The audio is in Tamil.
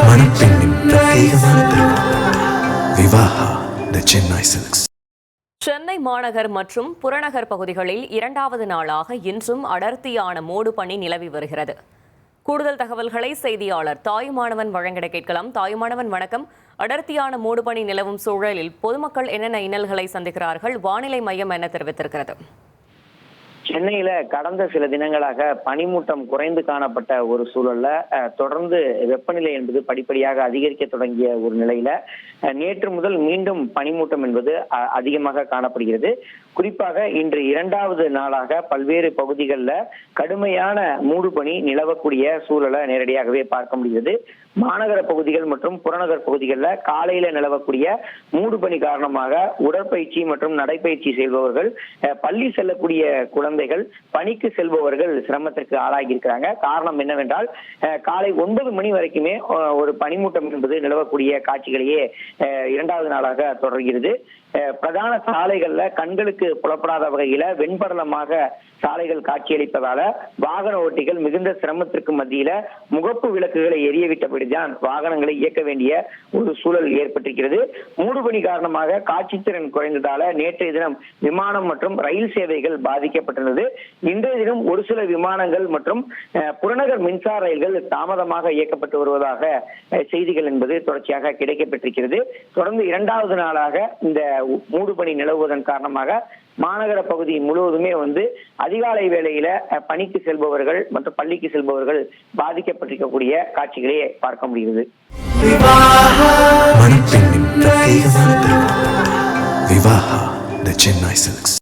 மணப்பெண்ணின் பிரத்யேகமான திருமணம் விவாஹா தி சென்னை சில்க்ஸ். சென்னை மாநகர் மற்றும் புறநகர் பகுதிகளில் இரண்டாவது நாளாக இன்றும் அடர்த்தியான மூடு பனி நிலவி வருகிறது. கூடுதல் தகவல்களை செய்தியாளர் தாயுமானவன் வழங்கிட கேட்கலாம். தாயுமானவன் வணக்கம். அடர்த்தியான மூடு பனி நிலவும் சூழலில் பொதுமக்கள் என்னென்ன இன்னல்களை சந்திக்கிறார்கள்? வானிலை மையம் என்ன தெரிவித்திருக்கிறது? சென்னையில கடந்த சில தினங்களாக பனிமூட்டம் குறைந்து காணப்பட்ட ஒரு சூழல்ல தொடர்ந்து வெப்பநிலை என்பது படிப்படியாக அதிகரிக்க தொடங்கிய ஒரு நிலையில நேற்று முதல் மீண்டும் பனிமூட்டம் என்பது அதிகமாக காணப்படுகிறது. குறிப்பாக இன்று இரண்டாவது நாளாக பல்வேறு பகுதிகளில் கடுமையான மூடுபனி நிலவக்கூடிய சூழலை நேரடியாகவே பார்க்க முடிகிறது. மாநகர பகுதிகள் மற்றும் புறநகர் பகுதிகளில் காலையில நிலவக்கூடிய மூடுபனி காரணமாக உடற்பயிற்சி மற்றும் நடைப்பயிற்சி செய்பவர்கள், பள்ளி செல்லக்கூடிய குழந்தைகள், பணிக்கு செல்பவர்கள் சிரமத்திற்கு ஆளாகி இருக்கிறாங்க. காரணம் என்னவென்றால் காலை 9 மணி வரைக்குமே ஒரு பனிமூட்டம் என்பது நிலவக்கூடிய காட்சிகளையே இரண்டாவது நாளாக தொடர்கிறது. பிரதான சாலைகள்ல கண்களுக்கு புலப்படாத வகையில வெண்படலமாக சாலைகள் காட்சியளிப்பதால வாகன ஓட்டிகள் மிகுந்த சிரமத்திற்கு மத்தியில முகப்பு விளக்குகளை எரியவிட்டபடிதான் வாகனங்களை இயக்க வேண்டிய ஒரு சூழல் ஏற்பட்டிருக்கிறது. மூடுபனி காரணமாக காட்சித்திறன் குறைந்ததால நேற்றைய தினம் விமானம் மற்றும் ரயில் சேவைகள் பாதிக்கப்பட்டிருந்தது. இன்றைய தினம் ஒரு சில விமானங்கள் மற்றும் புறநகர் மின்சார ரயில்கள் தாமதமாக இயக்கப்பட்டு வருவதாக செய்திகள் என்பது தொடர்ச்சியாக கிடைக்கப்பட்டிருக்கிறது. தொடர்ந்து இரண்டாவது நாளாக இந்த மூடுபனி நிலவுவதன் காரணமாக மாநகர பகுதி முழுவதுமே அதிகாலை வேளையில பணிக்கு செல்பவர்கள் மற்றும் பள்ளிக்கு செல்பவர்கள் பாதிக்கப்பட்டிருக்கக்கூடிய காட்சிகளையே பார்க்க முடிகிறது. மணப்பெண்ணின் பிரத்யேகமான திருமணம் விவாஹா தி சென்னை சில்க்ஸ்.